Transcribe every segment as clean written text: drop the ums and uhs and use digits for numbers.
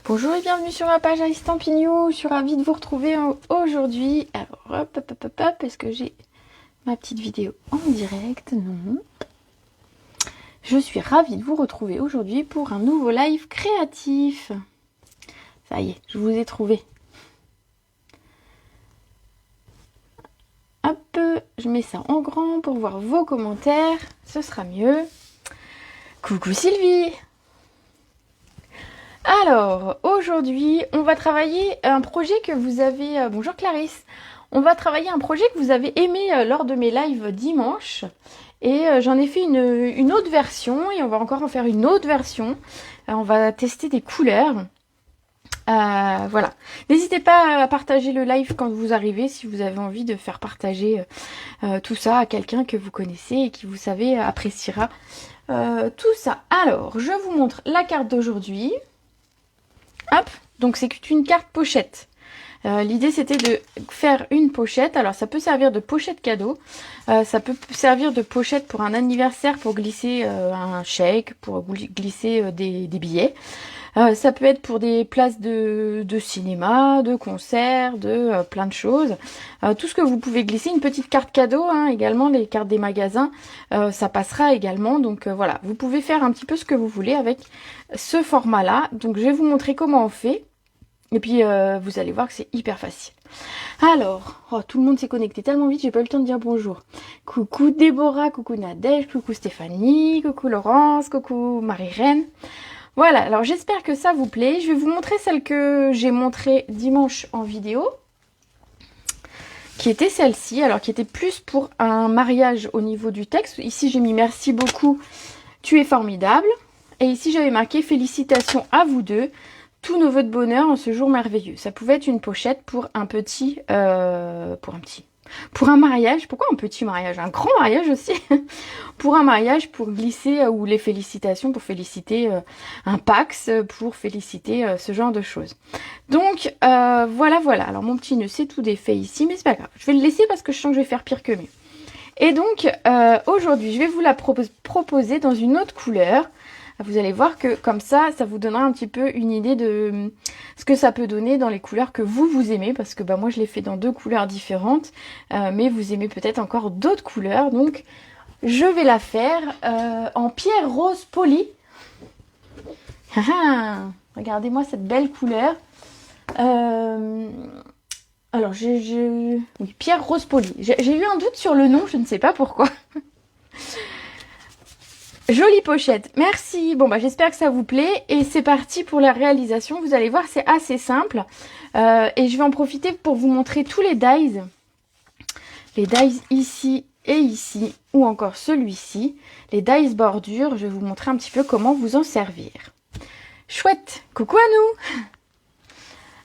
Bonjour et bienvenue sur ma page Estampignou. Je suis ravie de vous retrouver aujourd'hui. Alors, je suis ravie de vous retrouver aujourd'hui. Alors, hop, est-ce que j'ai ma petite vidéo en direct? Non. Je suis ravie de vous retrouver aujourd'hui pour un nouveau live créatif. Ça y est, je vous ai trouvé. Hop, je mets ça en grand pour voir vos commentaires. Ce sera mieux. Coucou Sylvie! Alors, aujourd'hui, on va travailler un projet que vous avez... bonjour Clarisse. On va travailler un projet que vous avez aimé lors de mes lives dimanche. Et j'en ai fait une autre version et on va encore en faire une autre version. On va tester des couleurs. Voilà. N'hésitez pas à partager le live quand vous arrivez si vous avez envie de faire partager tout ça à quelqu'un que vous connaissez et qui vous savez appréciera tout ça. Alors, je vous montre la carte d'aujourd'hui. Hop, donc c'est une carte pochette. L'idée c'était de faire une pochette. Alors ça peut servir de pochette cadeau, ça peut servir de pochette pour un anniversaire, pour glisser un chèque, pour glisser des billets. Ça peut être pour des places de cinéma, de concert, de plein de choses. Tout ce que vous pouvez glisser, une petite carte cadeau, hein, également les cartes des magasins, ça passera également. Donc voilà, vous pouvez faire un petit peu ce que vous voulez avec ce format-là. Donc je vais vous montrer comment on fait. Et puis vous allez voir que c'est hyper facile. Alors, oh, tout le monde s'est connecté tellement vite, j'ai pas eu le temps de dire bonjour. Coucou Déborah, coucou Nadège, coucou Stéphanie, coucou Laurence, coucou Marie-Reine. Voilà, alors j'espère que ça vous plaît. Je vais vous montrer celle que j'ai montrée dimanche en vidéo, qui était celle-ci, alors qui était plus pour un mariage au niveau du texte. Ici j'ai mis merci beaucoup, tu es formidable. Et ici j'avais marqué félicitations à vous deux, tous nos vœux de bonheur en ce jour merveilleux. Ça pouvait être une pochette pour un petit, pour un mariage. Pourquoi un petit mariage? Un grand mariage aussi. Pour un mariage, pour glisser, ou les félicitations, pour féliciter un Pax, pour féliciter ce genre de choses. Donc, voilà. Alors, mon petit nœud, c'est tout défait ici, mais c'est pas grave. Je vais le laisser parce que je sens que je vais faire pire que mieux. Et donc, aujourd'hui, je vais vous la proposer dans une autre couleur. Vous allez voir que comme ça vous donnera un petit peu une idée de ce que ça peut donner dans les couleurs que vous aimez. Parce que moi, je l'ai fait dans deux couleurs différentes. Mais vous aimez peut-être encore d'autres couleurs. Donc, je vais la faire en pierre rose polie. Regardez-moi cette belle couleur. Alors, oui, pierre rose polie. J'ai eu un doute sur le nom, je ne sais pas pourquoi. Jolie pochette, merci. Bon, bah j'espère que ça vous plaît. Et c'est parti pour la réalisation. Vous allez voir, c'est assez simple. Et je vais en profiter pour vous montrer tous les dies. Les dies ici et ici, ou encore celui-ci. Les dies bordure, je vais vous montrer un petit peu comment vous en servir. Chouette, coucou à nous.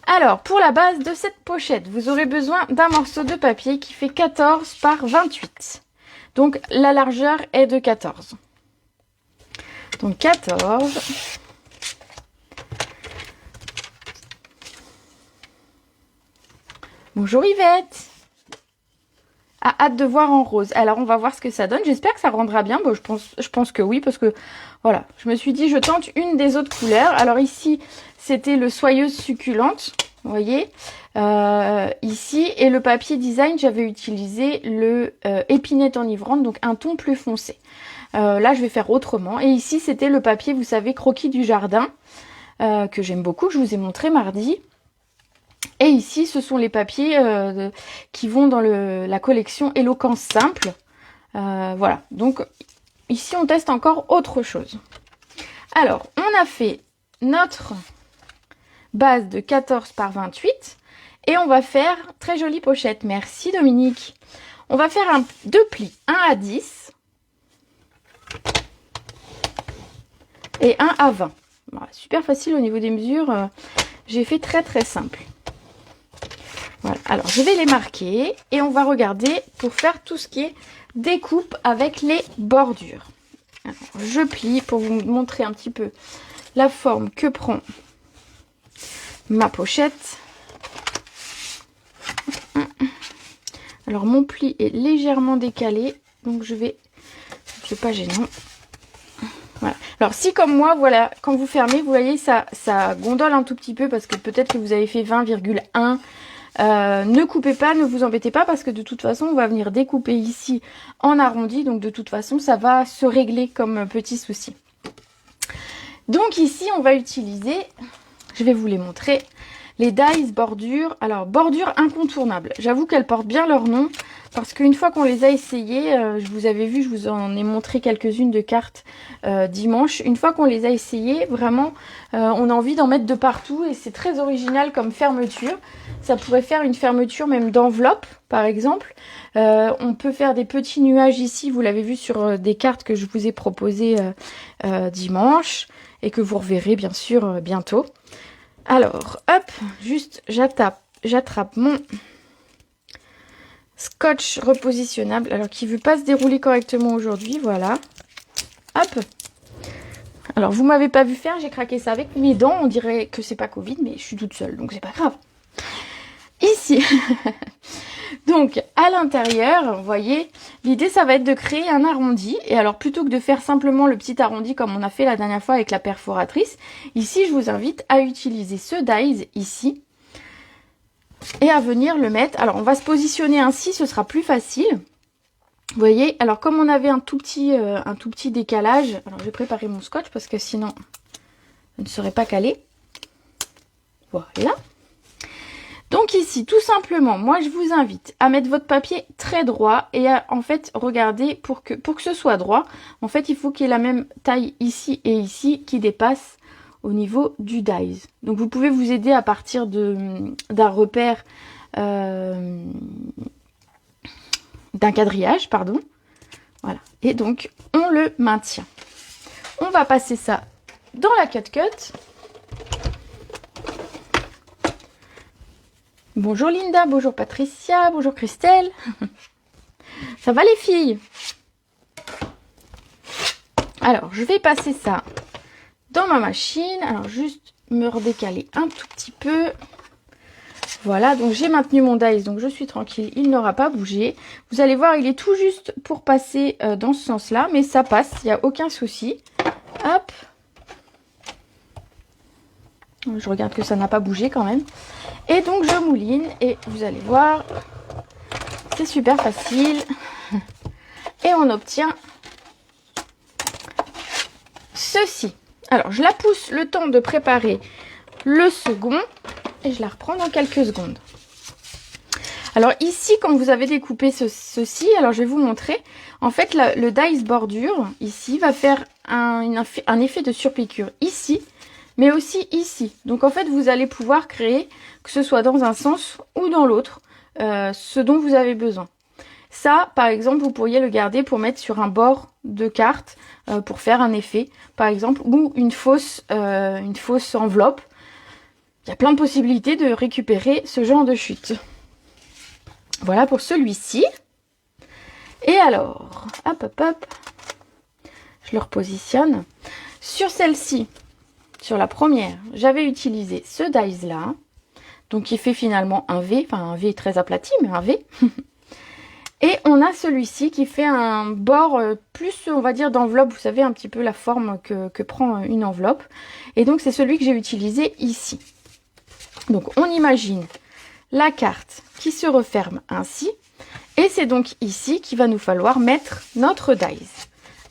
Alors, pour la base de cette pochette, vous aurez besoin d'un morceau de papier qui fait 14 par 28. Donc, la largeur est de 14. Donc 14. Bonjour Yvette. Ah, hâte de voir en rose. Alors on va voir ce que ça donne. J'espère que ça rendra bien. Bon, je pense que oui, parce que voilà, je me suis dit je tente une des autres couleurs. Alors ici, c'était le soyeuse succulente. Vous voyez ici, et le papier design, j'avais utilisé le épinette enivrante, donc un ton plus foncé. Là, je vais faire autrement. Et ici, c'était le papier, vous savez, croquis du jardin, que j'aime beaucoup, que je vous ai montré mardi. Et ici, ce sont les papiers qui vont dans la collection Éloquence Simple. Voilà, donc ici, on teste encore autre chose. Alors, on a fait notre base de 14 par 28. Et on va faire, très jolie pochette, merci Dominique. On va faire deux plis, 1 à 10. Et 1 à 20. Voilà, super facile au niveau des mesures. J'ai fait très simple. Voilà. Alors, je vais les marquer. Et on va regarder pour faire tout ce qui est découpe avec les bordures. Alors, je plie pour vous montrer un petit peu la forme que prend ma pochette. Alors, mon pli est légèrement décalé. Donc, c'est pas gênant. Voilà. Alors si comme moi, voilà, quand vous fermez, vous voyez, ça gondole un tout petit peu parce que peut-être que vous avez fait 20,1. Ne coupez pas, ne vous embêtez pas parce que de toute façon, on va venir découper ici en arrondi. Donc de toute façon, ça va se régler comme petit souci. Donc ici, on va utiliser, je vais vous les montrer, les dies bordures. Alors, bordures incontournables. J'avoue qu'elles portent bien leur nom parce qu'une fois qu'on les a essayées, je vous avais vu, je vous en ai montré quelques-unes de cartes dimanche. Une fois qu'on les a essayées, vraiment, on a envie d'en mettre de partout et c'est très original comme fermeture. Ça pourrait faire une fermeture même d'enveloppe, par exemple. On peut faire des petits nuages ici, vous l'avez vu sur des cartes que je vous ai proposées dimanche et que vous reverrez bien sûr bientôt. Alors, hop, juste j'attrape mon scotch repositionnable, alors qui ne veut pas se dérouler correctement aujourd'hui, voilà. Hop. Alors, vous m'avez pas vu faire, j'ai craqué ça avec mes dents, on dirait que c'est pas Covid, mais je suis toute seule, donc c'est pas grave. Ici, donc à l'intérieur, vous voyez, l'idée ça va être de créer un arrondi. Et alors plutôt que de faire simplement le petit arrondi comme on a fait la dernière fois avec la perforatrice, ici je vous invite à utiliser ce dies ici et à venir le mettre. Alors on va se positionner ainsi, ce sera plus facile. Vous voyez, alors comme on avait un tout petit décalage, alors j'ai préparé mon scotch parce que sinon je ne serait pas calé. Voilà. Donc ici, tout simplement, moi je vous invite à mettre votre papier très droit et à en fait regarder pour que ce soit droit. En fait, il faut qu'il y ait la même taille ici et ici qui dépasse au niveau du dies. Donc vous pouvez vous aider à partir d'un repère, d'un quadrillage, pardon. Voilà. Et donc on le maintient. On va passer ça dans la cut. Bonjour Linda, bonjour Patricia, bonjour Christelle. Ça va les filles? Alors, je vais passer ça dans ma machine. Alors, juste me redécaler un tout petit peu. Voilà, donc j'ai maintenu mon dies, donc je suis tranquille, il n'aura pas bougé. Vous allez voir, il est tout juste pour passer dans ce sens-là, mais ça passe, il n'y a aucun souci. Hop. Je regarde que ça n'a pas bougé quand même. Et donc je mouline et vous allez voir, c'est super facile. Et on obtient ceci. Alors je la pousse le temps de préparer le second et je la reprends dans quelques secondes. Alors ici, quand vous avez découpé ceci, alors je vais vous montrer. En fait, le dies bordure ici va faire un effet de surpiqûre ici, mais aussi ici. Donc en fait, vous allez pouvoir créer, que ce soit dans un sens ou dans l'autre, ce dont vous avez besoin. Ça, par exemple, vous pourriez le garder pour mettre sur un bord de carte, pour faire un effet, par exemple, ou une fausse enveloppe. Il y a plein de possibilités de récupérer ce genre de chute. Voilà pour celui-ci. Et alors, hop, hop, hop, je le repositionne. Sur celle-ci, sur la première, j'avais utilisé ce dies-là, donc qui fait finalement un V, enfin un V très aplati, mais un V. Et on a celui-ci qui fait un bord plus, on va dire, d'enveloppe. Vous savez, un petit peu la forme que prend une enveloppe. Et donc, c'est celui que j'ai utilisé ici. Donc, on imagine la carte qui se referme ainsi. Et c'est donc ici qu'il va nous falloir mettre notre dies.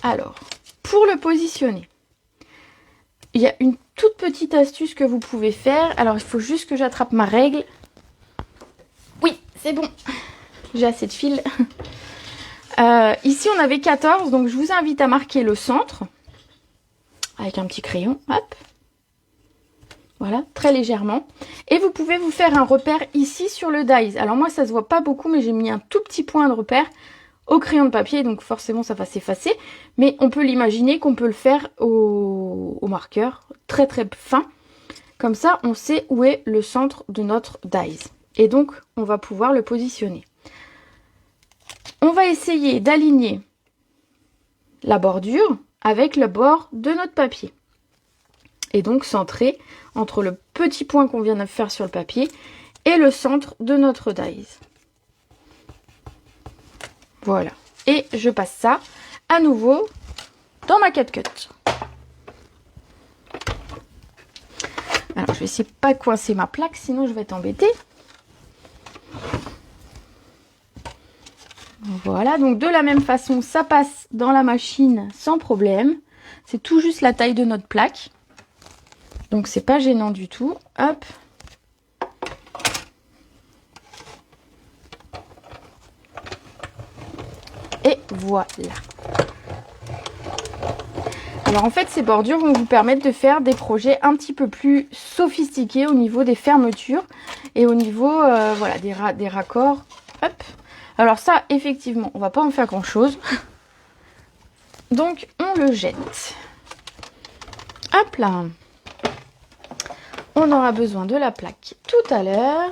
Alors, pour le positionner, il y a une toute petite astuce que vous pouvez faire. Alors, il faut juste que j'attrape ma règle. Oui, c'est bon. J'ai assez de fil. Ici, on avait 14, donc je vous invite à marquer le centre avec un petit crayon. Hop. Voilà, très légèrement. Et vous pouvez vous faire un repère ici sur le dies. Alors moi, ça se voit pas beaucoup, mais j'ai mis un tout petit point de repère au crayon de papier, donc forcément, ça va s'effacer. Mais on peut l'imaginer qu'on peut le faire au marqueur, très très fin. Comme ça, on sait où est le centre de notre dies. Et donc, on va pouvoir le positionner. On va essayer d'aligner la bordure avec le bord de notre papier. Et donc centrer entre le petit point qu'on vient de faire sur le papier et le centre de notre dies. Voilà. Et je passe ça à nouveau dans ma CapCut. Alors, je vais essayer de pas coincer ma plaque, sinon je vais être embêtée. Voilà, donc de la même façon, ça passe dans la machine sans problème. C'est tout juste la taille de notre plaque. Donc, c'est pas gênant du tout. Hop. Et voilà. Alors en fait, ces bordures vont vous permettre de faire des projets un petit peu plus sophistiqués au niveau des fermetures et au niveau voilà, des raccords. Hop. Alors ça, effectivement, on va pas en faire grand chose. Donc on le jette. Hop là. On aura besoin de la plaque tout à l'heure.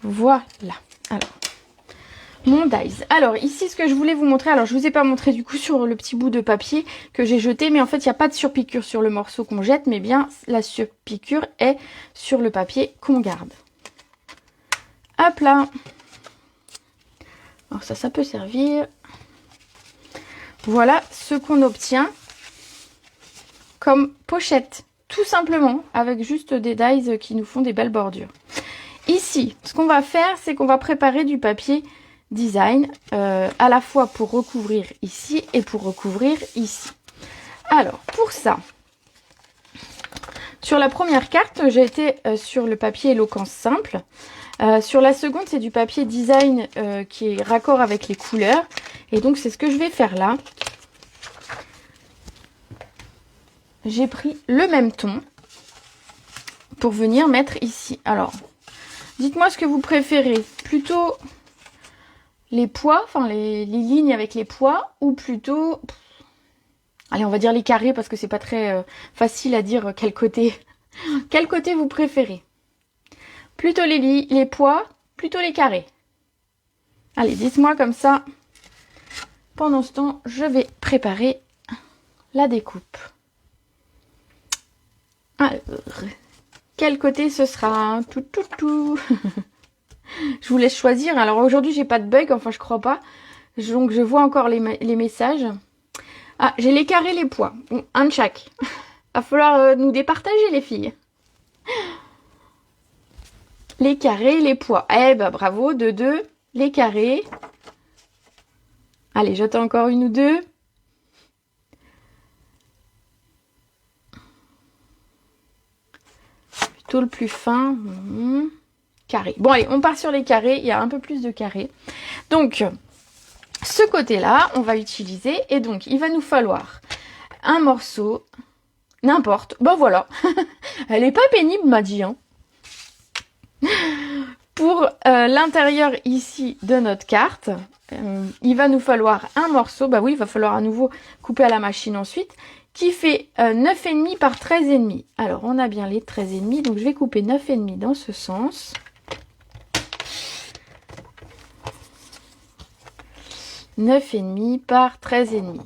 Voilà. Alors. Mon dies. Alors ici ce que je voulais vous montrer, alors je vous ai pas montré du coup sur le petit bout de papier que j'ai jeté, mais en fait il n'y a pas de surpiqûre sur le morceau qu'on jette, mais bien la surpiqûre est sur le papier qu'on garde. Hop là. Alors ça peut servir. Voilà ce qu'on obtient comme pochette, tout simplement, avec juste des dies qui nous font des belles bordures. Ici, ce qu'on va faire, c'est qu'on va préparer du papier design à la fois pour recouvrir ici et pour recouvrir ici. Alors pour ça, sur la première carte j'ai été sur le papier éloquence simple, sur la seconde c'est du papier design qui est raccord avec les couleurs, et donc c'est ce que je vais faire là. J'ai pris le même ton pour venir mettre ici. Alors dites-moi ce que vous préférez, plutôt les pois, enfin les lignes avec les pois, ou plutôt, allez on va dire les carrés parce que c'est pas très facile à dire quel côté vous préférez. Plutôt les pois, plutôt les carrés. Allez, dites-moi comme ça. Pendant ce temps, je vais préparer la découpe. Alors, quel côté ce sera? Tout. Je vous laisse choisir. Alors aujourd'hui, j'ai pas de bug, enfin je crois pas. Donc je vois encore les messages. Ah, j'ai les carrés, les pois. Bon, un de chaque. Va falloir nous départager les filles. Les carrés, les pois. Eh ben bravo, de deux. Les carrés. Allez, j'attends encore une ou deux. Plutôt le plus fin. Carré. Bon allez, on part sur les carrés, il y a un peu plus de carrés. Donc, ce côté-là, on va utiliser, et donc il va nous falloir un morceau, n'importe, ben voilà, elle est pas pénible m'a dit, hein. Pour l'intérieur ici de notre carte, il va nous falloir un morceau, bah oui, il va falloir à nouveau couper à la machine ensuite, qui fait 9,5 par 13,5. Alors on a bien les 13,5, donc je vais couper 9,5 dans ce sens. 9,5 par 13,5.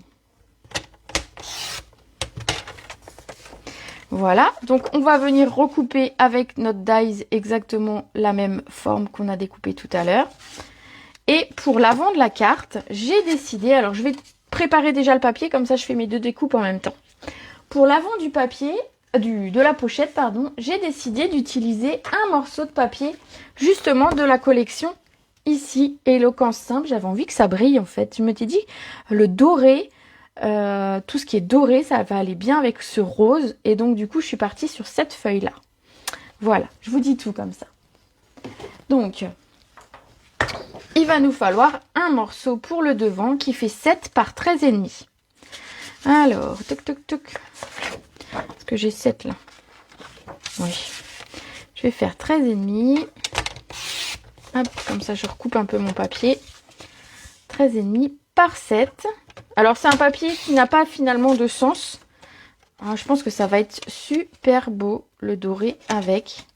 Voilà, donc on va venir recouper avec notre dies exactement la même forme qu'on a découpé tout à l'heure. Et pour l'avant de la carte, j'ai décidé, alors je vais préparer déjà le papier, comme ça je fais mes deux découpes en même temps. Pour l'avant du papier, de la pochette, pardon, j'ai décidé d'utiliser un morceau de papier justement de la collection ici, éloquence simple. J'avais envie que ça brille en fait. Je me suis dit, le doré, tout ce qui est doré, ça va aller bien avec ce rose. Et donc du coup, je suis partie sur cette feuille-là. Voilà, je vous dis tout comme ça. Donc, il va nous falloir un morceau pour le devant qui fait 7 par 13,5. Alors, toc. Est-ce que j'ai 7 là? Oui. Je vais faire 13,5. Hop, comme ça je recoupe un peu mon papier. 13,5 par 7. Alors c'est un papier qui n'a pas finalement de sens. Alors, je pense que ça va être super beau le doré avec.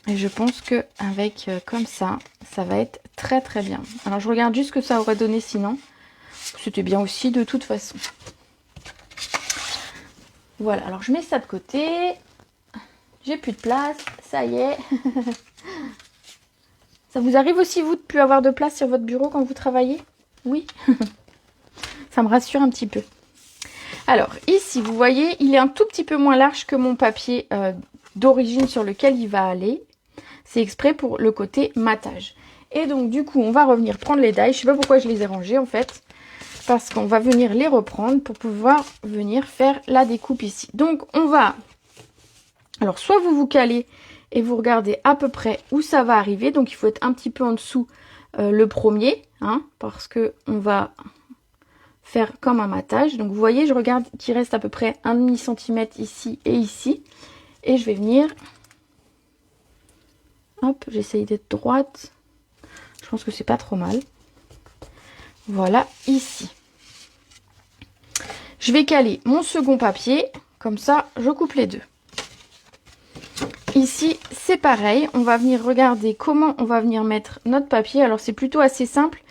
Et je pense que avec comme ça, ça va être très très bien. Alors je regarde juste ce que ça aurait donné sinon. C'était bien aussi de toute façon. Voilà, alors je mets ça de côté. J'ai plus de place, ça y est. Ça vous arrive aussi, vous, de plus avoir de place sur votre bureau quand vous travaillez? Oui. Ça me rassure un petit peu. Alors ici, vous voyez, il est un tout petit peu moins large que mon papier d'origine sur lequel il va aller. C'est exprès pour le côté matage. Et donc du coup, on va revenir prendre les die. Je sais pas pourquoi je les ai rangés en fait. Parce qu'on va venir les reprendre pour pouvoir venir faire la découpe ici. Donc on va... Alors soit vous vous calez et vous regardez à peu près où ça va arriver. Donc il faut être un petit peu en dessous le premier. Hein, parce que on va faire comme un matage. Donc vous voyez, je regarde qu'il reste à peu près 1,5 cm ici et ici. Et je vais venir... Hop, j'essaye d'être droite. Je pense que c'est pas trop mal. Voilà, ici. Je vais caler mon second papier. Comme ça, je coupe les deux. Ici, c'est pareil. On va venir regarder comment on va venir mettre notre papier. Alors, c'est plutôt assez simple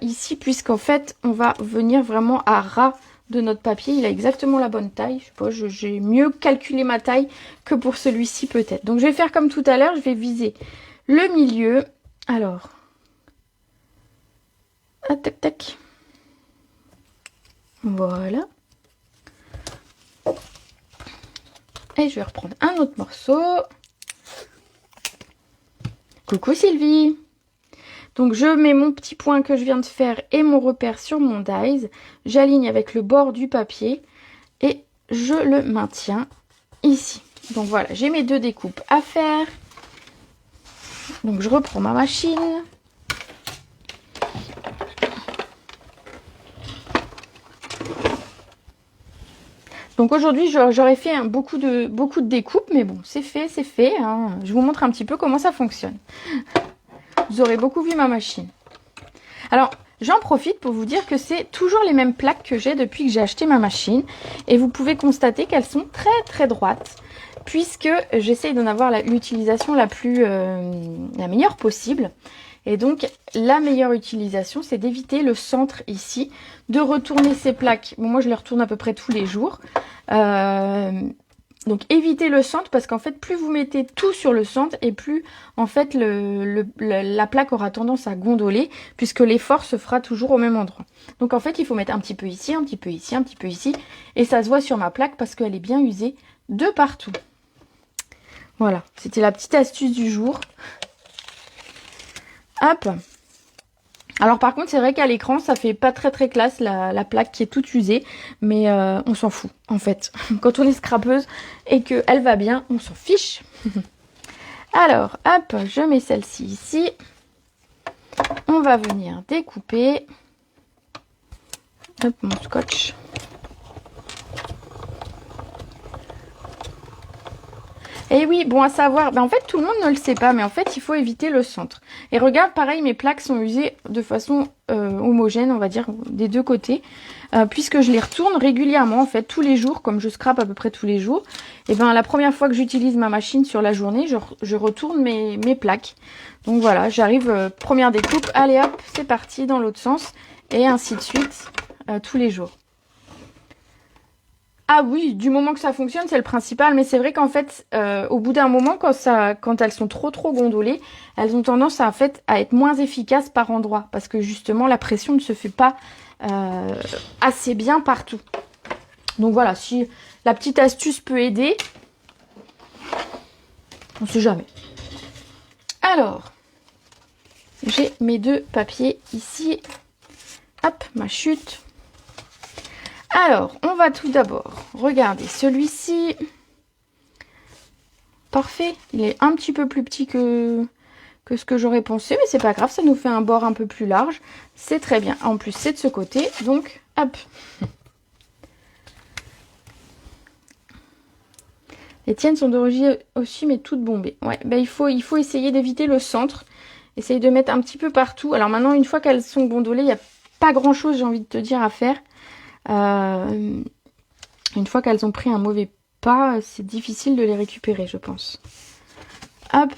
ici, puisqu'en fait, on va venir vraiment à ras de notre papier. Il a exactement la bonne taille. Je sais pas, j'ai mieux calculé ma taille que pour celui-ci peut-être. Donc, je vais faire comme tout à l'heure. Je vais viser le milieu. Alors, ah, tac, tac. Voilà. Et je vais reprendre un autre morceau. Coucou Sylvie. Donc je mets mon petit point que je viens de faire et mon repère sur mon dies. J'aligne avec le bord du papier et je le maintiens ici. Donc voilà, j'ai mes deux découpes à faire. Donc je reprends ma machine. Donc aujourd'hui, j'aurais fait beaucoup de découpes, mais bon, c'est fait. Hein. Je vous montre un petit peu comment ça fonctionne. Vous aurez beaucoup vu ma machine. Alors, j'en profite pour vous dire que c'est toujours les mêmes plaques que j'ai depuis que j'ai acheté ma machine. Et vous pouvez constater qu'elles sont très droites, puisque j'essaye d'en avoir l'utilisation la meilleure possible. Et donc, la meilleure utilisation, c'est d'éviter le centre ici, de retourner ces plaques. Bon, moi, je les retourne à peu près tous les jours. Donc, évitez le centre parce qu'en fait, plus vous mettez tout sur le centre et plus, en fait, la plaque aura tendance à gondoler puisque l'effort se fera toujours au même endroit. Donc, en fait, il faut mettre un petit peu ici, un petit peu ici, un petit peu ici. Et ça se voit sur ma plaque parce qu'elle est bien usée de partout. Voilà, c'était la petite astuce du jour. Hop. Alors par contre, c'est vrai qu'à l'écran, ça fait pas très classe la plaque qui est toute usée. Mais on s'en fout, en fait. Quand on est scrapeuse et qu'elle va bien, on s'en fiche. Alors, hop, je mets celle-ci ici. On va venir découper. Hop, mon scotch. Et oui, bon à savoir, en fait tout le monde ne le sait pas, mais en fait il faut éviter le centre. Et regarde, pareil, mes plaques sont usées de façon homogène, on va dire, des deux côtés, puisque je les retourne régulièrement, en fait, tous les jours, comme je scrape à peu près tous les jours. Et la première fois que j'utilise ma machine sur la journée, je retourne mes plaques. Donc voilà, j'arrive, première découpe, allez hop, c'est parti dans l'autre sens, et ainsi de suite, tous les jours. Ah oui, du moment que ça fonctionne, c'est le principal. Mais c'est vrai qu'en fait, au bout d'un moment, quand elles sont trop gondolées, elles ont tendance à être moins efficaces par endroit. Parce que justement, la pression ne se fait pas assez bien partout. Donc voilà, si la petite astuce peut aider, on ne sait jamais. Alors, j'ai mes deux papiers ici. Hop, ma chute. Alors, on va tout d'abord regarder celui-ci. Parfait, il est un petit peu plus petit que ce que j'aurais pensé, mais c'est pas grave, ça nous fait un bord un peu plus large. C'est très bien. En plus, c'est de ce côté, donc hop. Les tiennes sont d'origine aussi, mais toutes bombées. Ouais, il faut essayer d'éviter le centre. Essayer de mettre un petit peu partout. Alors maintenant, une fois qu'elles sont gondolées, il n'y a pas grand-chose, j'ai envie de te dire, à faire. Une fois qu'elles ont pris un mauvais pas, c'est difficile de les récupérer, je pense. Hop.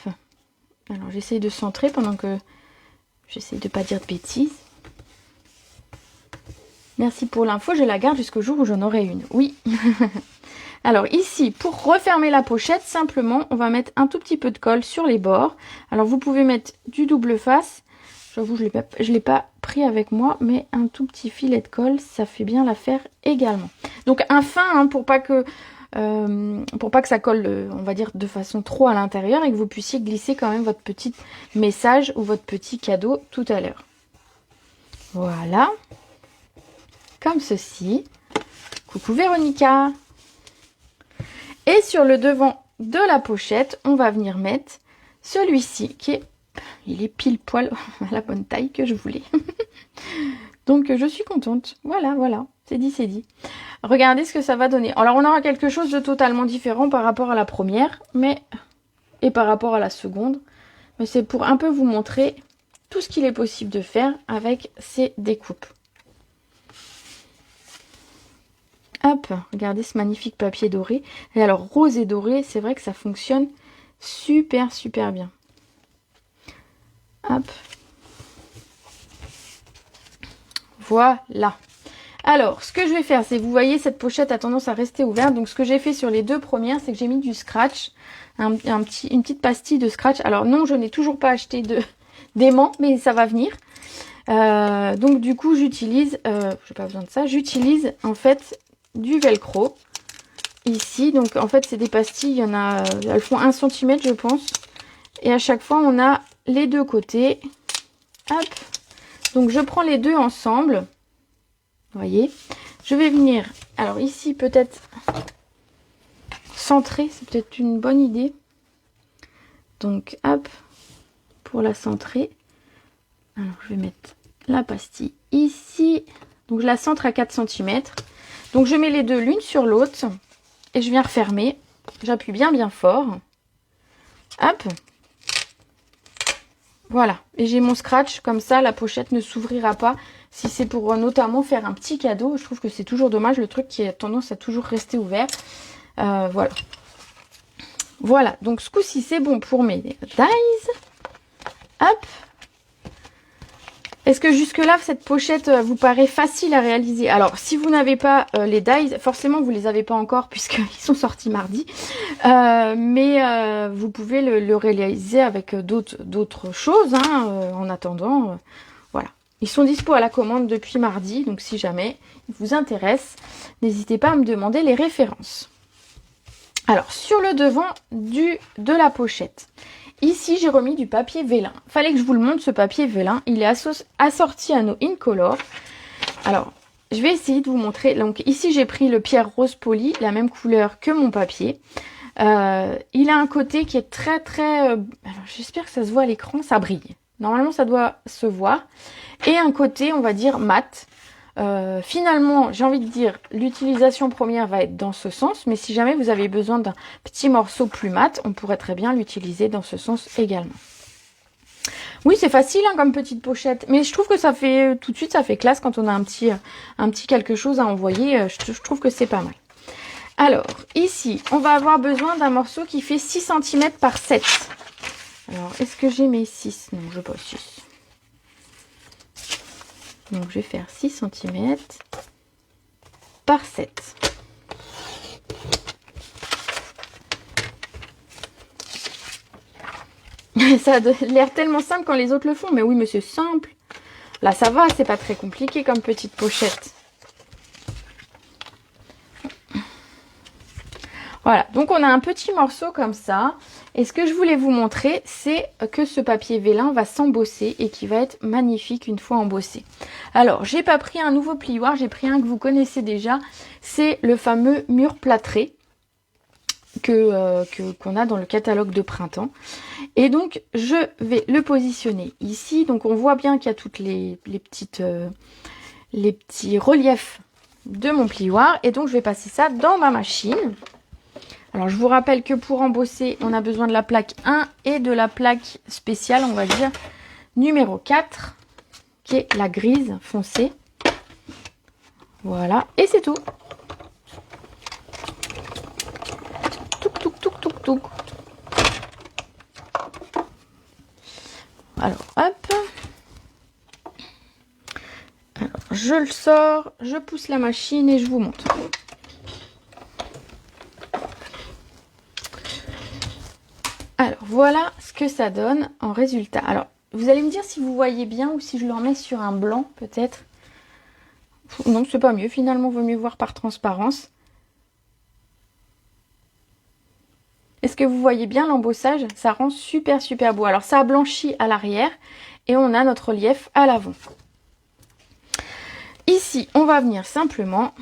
Alors j'essaye de centrer pendant que j'essaye de pas dire de bêtises. Merci pour l'info, je la garde jusqu'au jour où j'en aurai une. Oui. Alors ici, pour refermer la pochette, simplement, on va mettre un tout petit peu de colle sur les bords. Alors vous pouvez mettre du double face J'avoue, je l'ai pas pris avec moi, mais un tout petit filet de colle, ça fait bien l'affaire également. Donc un fin, hein, pour pas que ça colle, on va dire, de façon trop à l'intérieur et que vous puissiez glisser quand même votre petit message ou votre petit cadeau tout à l'heure. Voilà. Comme ceci. Coucou Véronica. Et sur le devant de la pochette, on va venir mettre celui-ci qui est... Il est pile poil à la bonne taille que je voulais. Donc je suis contente. Voilà, voilà. C'est dit, c'est dit. Regardez ce que ça va donner. Alors on aura quelque chose de totalement différent par rapport à la première, et par rapport à la seconde. Mais c'est pour un peu vous montrer tout ce qu'il est possible de faire avec ces découpes. Hop, regardez ce magnifique papier doré. Et alors rose et doré, c'est vrai que ça fonctionne super, super bien. Hop. Voilà. Alors, ce que je vais faire, c'est, vous voyez, cette pochette a tendance à rester ouverte. Donc, ce que j'ai fait sur les deux premières, c'est que j'ai mis du scratch. Une petite pastille de scratch. Alors, non, je n'ai toujours pas acheté d'aimant, mais ça va venir. Donc, du coup, j'utilise... j'ai pas besoin de ça. J'utilise, en fait, du velcro. Ici, donc, en fait, c'est des pastilles. Il y en a... elles font 1 cm, je pense. Et à chaque fois, on a les deux côtés. Hop. Donc, je prends les deux ensemble. Vous voyez, je vais venir, alors ici peut-être centrer, c'est peut-être une bonne idée. Donc hop, pour la centrer, alors je vais mettre la pastille ici. Donc je la centre à 4 cm. Donc je mets les deux l'une sur l'autre et je viens refermer. J'appuie bien bien fort. Hop. Voilà, et j'ai mon scratch, comme ça la pochette ne s'ouvrira pas. Si c'est pour notamment faire un petit cadeau, je trouve que c'est toujours dommage, le truc qui a tendance à toujours rester ouvert. Voilà. Voilà, donc ce coup-ci c'est bon pour mes dies. Hop. Est-ce que jusque-là, cette pochette vous paraît facile à réaliser? Alors, si vous n'avez pas les dies, forcément vous les avez pas encore puisqu'ils sont sortis mardi. Mais vous pouvez le réaliser avec d'autres choses hein, en attendant. Voilà. Ils sont dispo à la commande depuis mardi, donc si jamais ils vous intéressent, n'hésitez pas à me demander les références. Alors, sur le devant de la pochette. Ici, j'ai remis du papier vélin. Fallait que je vous le montre, ce papier vélin. Il est assorti à nos Incolor. Alors, je vais essayer de vous montrer. Donc, ici, j'ai pris le pierre rose poli, la même couleur que mon papier. Il a un côté qui est très, très... alors, j'espère que ça se voit à l'écran. Ça brille. Normalement, ça doit se voir. Et un côté, on va dire, mat. Finalement, j'ai envie de dire, l'utilisation première va être dans ce sens, mais si jamais vous avez besoin d'un petit morceau plus mat, on pourrait très bien l'utiliser dans ce sens également. Oui, c'est facile hein, comme petite pochette, mais je trouve que ça fait tout de suite, ça fait classe quand on a un petit quelque chose à envoyer. Je trouve que c'est pas mal. Alors, ici, on va avoir besoin d'un morceau qui fait 6 cm par 7. Alors, est-ce que j'ai mes 6? Non, je n'ai pas 6. Donc je vais faire 6 cm par 7. Ça a l'air tellement simple quand les autres le font, mais oui, mais c'est simple. Là, ça va, c'est pas très compliqué comme petite pochette. Voilà, donc on a un petit morceau comme ça. Et ce que je voulais vous montrer, c'est que ce papier vélin va s'embosser et qui va être magnifique une fois embossé. Alors, j'ai pas pris un nouveau plioir, j'ai pris un que vous connaissez déjà. C'est le fameux mur plâtré qu'on a dans le catalogue de printemps. Et donc, je vais le positionner ici. Donc, on voit bien qu'il y a toutes les petits reliefs de mon plioir. Et donc, je vais passer ça dans ma machine. Alors, je vous rappelle que pour embosser, on a besoin de la plaque 1 et de la plaque spéciale, on va dire, numéro 4, qui est la grise foncée. Voilà, et c'est tout. Touc, touc, touc, touc, touc. Alors, hop. Alors, je le sors, je pousse la machine et je vous montre. Alors, voilà ce que ça donne en résultat. Alors, Vous allez me dire si vous voyez bien ou si je le remets sur un blanc peut-être. Non, c'est pas mieux. Finalement, vaut mieux voir par transparence. Est-ce que vous voyez bien l'embossage? Ça rend super super beau. Alors ça a blanchi à l'arrière et on a notre relief à l'avant. Ici, on va venir simplement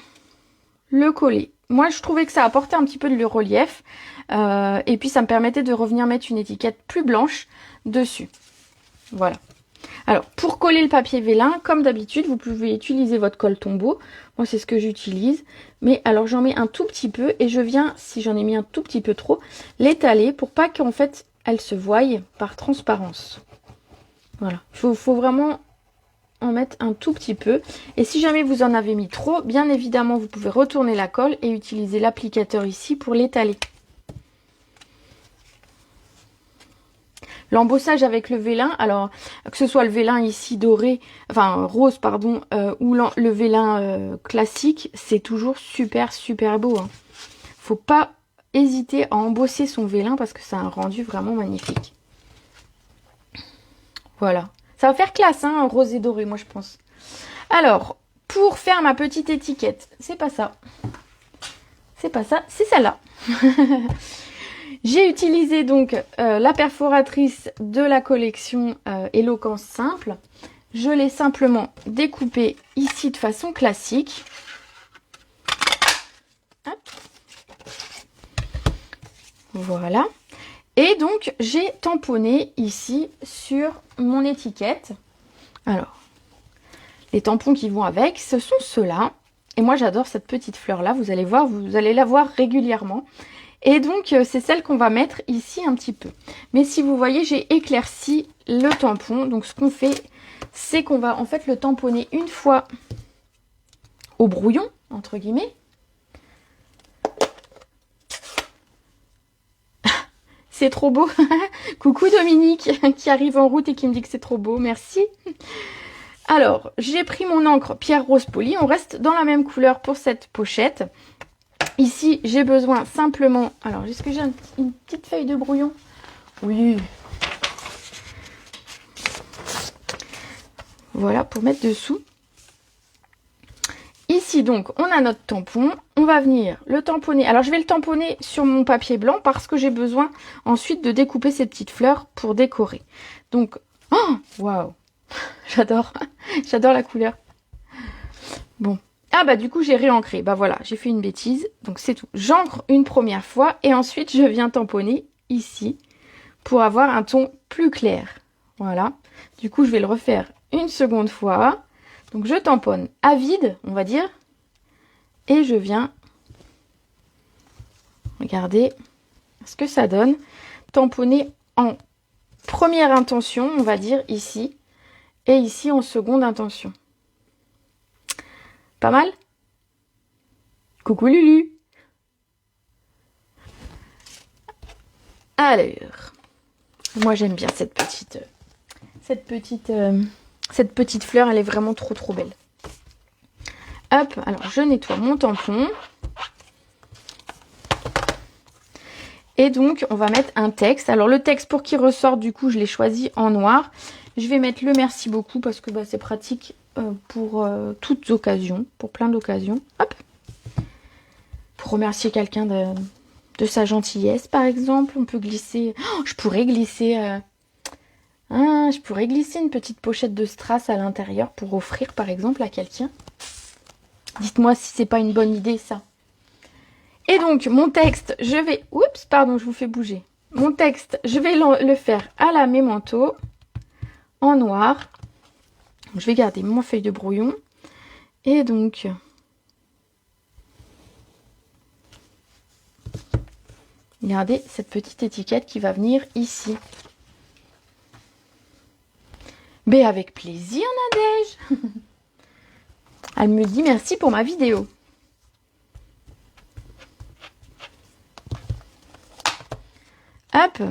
le coller. Moi, je trouvais que ça apportait un petit peu de relief. Et puis, ça me permettait de revenir mettre une étiquette plus blanche dessus. Voilà. Alors, pour coller le papier vélin, comme d'habitude, vous pouvez utiliser votre colle Tombow. Moi, c'est ce que j'utilise. Mais alors, j'en mets un tout petit peu et je viens, si j'en ai mis un tout petit peu trop, l'étaler pour pas qu'en fait, elle se voie par transparence. Voilà. Il faut vraiment en mettre un tout petit peu. Et si jamais vous en avez mis trop, bien évidemment, vous pouvez retourner la colle et utiliser l'applicateur ici pour l'étaler. L'embossage avec le vélin, alors que ce soit le vélin ici doré, enfin rose pardon, ou le vélin classique, c'est toujours super super beau. Hein. Faut pas hésiter à embosser son vélin parce que ça a un rendu vraiment magnifique. Voilà. Ça va faire classe, hein, rose et doré, moi je pense. Alors, pour faire ma petite étiquette, c'est pas ça. C'est pas ça, c'est celle-là. J'ai utilisé donc la perforatrice de la collection Éloquence Simple. Je l'ai simplement découpée ici de façon classique. Hop. Voilà. Et donc, j'ai tamponné ici sur mon étiquette. Alors, les tampons qui vont avec, ce sont ceux-là. Et moi, j'adore cette petite fleur-là. Vous allez voir, vous allez la voir régulièrement. Et donc, c'est celle qu'on va mettre ici un petit peu. Mais si vous voyez, j'ai éclairci le tampon. Donc, ce qu'on fait, c'est qu'on va en fait le tamponner une fois au brouillon, entre guillemets. C'est trop beau. Coucou Dominique, qui arrive en route et qui me dit que c'est trop beau. Merci. Alors, j'ai pris mon encre Pierre Rose Poly. On reste dans la même couleur pour cette pochette. Ici, j'ai besoin simplement... Alors, est-ce que j'ai une petite feuille de brouillon? Oui. Voilà, pour mettre dessous. Ici, donc, on a notre tampon. On va venir le tamponner. Alors, je vais le tamponner sur mon papier blanc parce que j'ai besoin ensuite de découper ces petites fleurs pour décorer. Donc, oh, waouh, j'adore. J'adore la couleur. Bon. Ah bah du coup j'ai réancré, bah voilà, j'ai fait une bêtise, donc c'est tout. J'ancre une première fois et ensuite je viens tamponner ici pour avoir un ton plus clair. Voilà, du coup je vais le refaire une seconde fois. Donc je tamponne à vide, on va dire, et je viens regarder ce que ça donne. Tamponner en première intention, on va dire ici, et ici en seconde intention. Pas mal? Coucou Lulu. Alors, moi j'aime bien cette petite fleur, elle est vraiment trop trop belle. Hop, alors je nettoie mon tampon. Et donc on va mettre un texte. Alors le texte pour qu'il ressorte, du coup je l'ai choisi en noir. Je vais mettre le merci beaucoup parce que bah, c'est pratique pour toutes occasions, pour plein d'occasions. Hop. Pour remercier quelqu'un de sa gentillesse, par exemple. On peut glisser... Oh, je pourrais glisser une petite pochette de strass à l'intérieur pour offrir, par exemple, à quelqu'un. Dites-moi si c'est pas une bonne idée, ça. Et donc, mon texte, je vais... Oups, pardon, je vous fais bouger. Mon texte, je vais le faire à la mémento, en noir. Je vais garder ma feuille de brouillon. Et donc... Regardez cette petite étiquette qui va venir ici. Mais avec plaisir, Nadège. Elle me dit merci pour ma vidéo. Hop.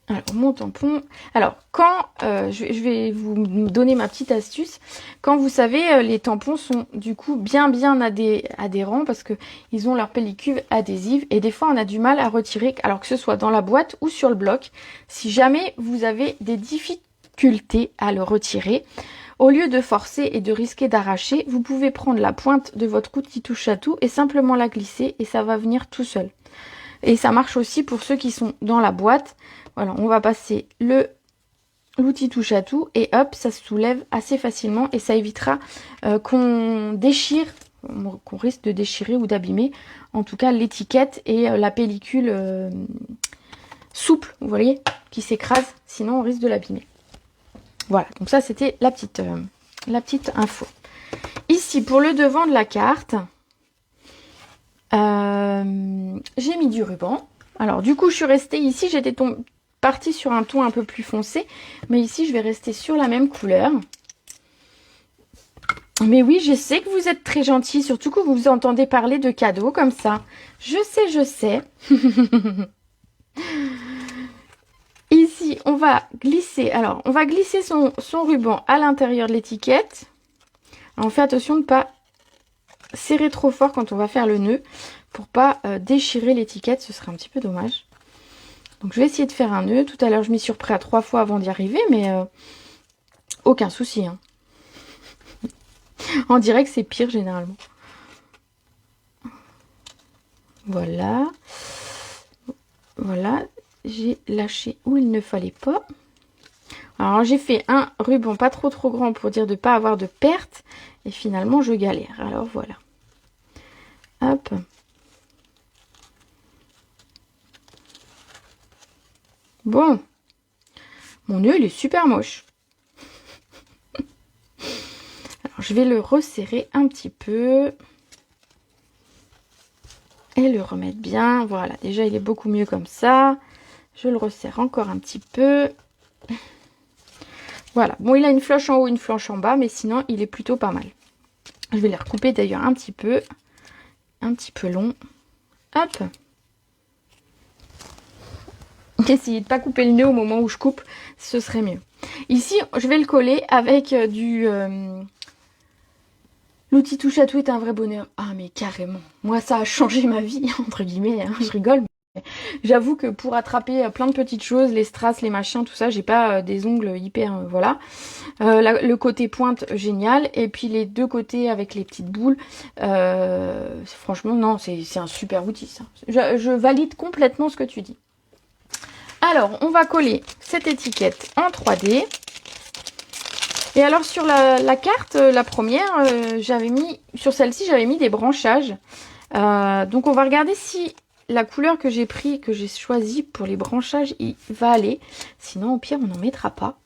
Alors, Alors, mon tampon... Alors, quand... je vais vous donner ma petite astuce. Quand vous savez, les tampons sont du coup bien adhérents parce que ils ont leur pellicule adhésive. Et des fois, on a du mal à retirer, alors que ce soit dans la boîte ou sur le bloc. Si jamais vous avez des difficultés à le retirer, au lieu de forcer et de risquer d'arracher, vous pouvez prendre la pointe de votre outil touche à tout et simplement la glisser et ça va venir tout seul. Et ça marche aussi pour ceux qui sont dans la boîte. Voilà, on va passer l'outil touche à tout et hop, ça se soulève assez facilement et ça évitera qu'on déchire, qu'on risque de déchirer ou d'abîmer en tout cas l'étiquette et la pellicule souple, vous voyez, qui s'écrase, sinon on risque de l'abîmer. Voilà, donc ça c'était la petite info. Ici, pour le devant de la carte, j'ai mis du ruban. Alors du coup, je suis restée ici, j'étais partie sur un ton un peu plus foncé, mais ici, je vais rester sur la même couleur. Mais oui, je sais que vous êtes très gentils, surtout que vous entendez parler de cadeaux comme ça. Je sais. Ici, on va glisser. Alors, on va glisser son ruban à l'intérieur de l'étiquette. On fait attention de ne pas serrer trop fort quand on va faire le nœud pour pas déchirer l'étiquette, ce serait un petit peu dommage. Donc je vais essayer de faire un nœud. Tout à l'heure je m'y suis repris à 3 fois avant d'y arriver, mais aucun souci. Hein. On dirait que c'est pire généralement. Voilà. Voilà, j'ai lâché où il ne fallait pas. Alors j'ai fait un ruban pas trop grand pour dire de ne pas avoir de perte. Et finalement je galère. Alors voilà. Hop. Bon. Mon nœud il est super moche. Alors je vais le resserrer un petit peu. Et le remettre bien. Voilà, déjà il est beaucoup mieux comme ça. Je le resserre encore un petit peu. Voilà, bon il a une floche en haut, une floche en bas, mais sinon il est plutôt pas mal. Je vais les recouper d'ailleurs un petit peu long. Hop. Essayez de ne pas couper le nœud au moment où je coupe, ce serait mieux. Ici, je vais le coller avec du... L'outil touche à tout est un vrai bonheur. Ah mais carrément. Moi ça a changé ma vie, entre guillemets, hein, je rigole. J'avoue que pour attraper plein de petites choses, les strass, les machins, tout ça, j'ai pas des ongles hyper... voilà. Le côté pointe, génial. Et puis les deux côtés avec les petites boules. Franchement, non, c'est un super outil, ça. Je valide complètement ce que tu dis. Alors, on va coller cette étiquette en 3D. Et alors, sur la carte, la première, sur celle-ci, j'avais mis des branchages. Donc, on va regarder si... la couleur que j'ai choisie pour les branchages, il va aller. Sinon, au pire, on n'en mettra pas.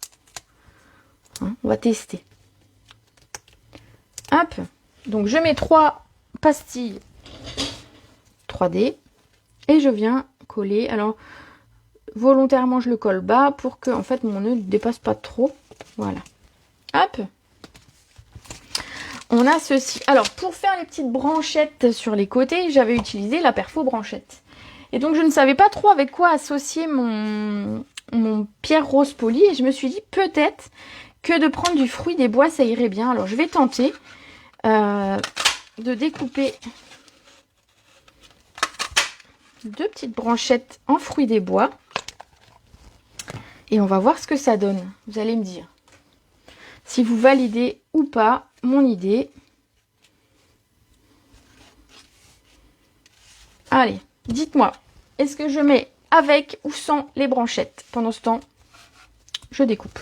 Hein, on va tester. Hop. Donc, je mets 3 pastilles 3D. Et je viens coller. Alors, volontairement, je le colle bas pour que, en fait, mon nœud ne dépasse pas trop. Voilà. Hop. On a ceci. Alors, pour faire les petites branchettes sur les côtés, j'avais utilisé la perfo branchette. Et donc, je ne savais pas trop avec quoi associer mon pierre rose polie. Et je me suis dit, peut-être que de prendre du fruit des bois, ça irait bien. Alors, je vais tenter de découper 2 petites branchettes en fruit des bois. Et on va voir ce que ça donne. Vous allez me dire si vous validez ou pas mon idée. Allez, dites-moi, est-ce que je mets avec ou sans les branchettes? Pendant ce temps, je découpe.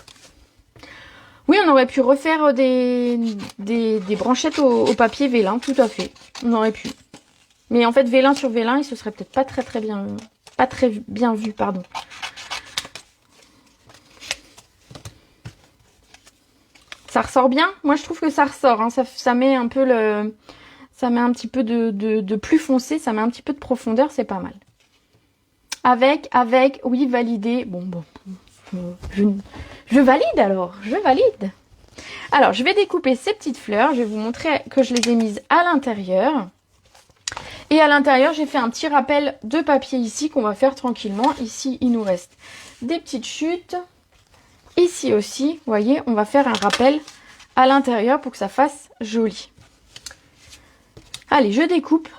Oui, on aurait pu refaire des branchettes au papier vélin, tout à fait. On aurait pu. Mais en fait, vélin sur vélin, il se serait peut-être pas très bien vu, pardon. Ça ressort bien. Moi, je trouve que ça ressort. Hein. Ça met un peu ça met un petit peu de plus foncé. Ça met un petit peu de profondeur. C'est pas mal. Avec, oui, validé. Bon, je valide alors. Je valide. Alors, je vais découper ces petites fleurs. Je vais vous montrer que je les ai mises à l'intérieur. Et à l'intérieur, j'ai fait un petit rappel de papier ici qu'on va faire tranquillement. Ici, il nous reste des petites chutes. Ici aussi, vous voyez, on va faire un rappel à l'intérieur pour que ça fasse joli. Allez, je découpe.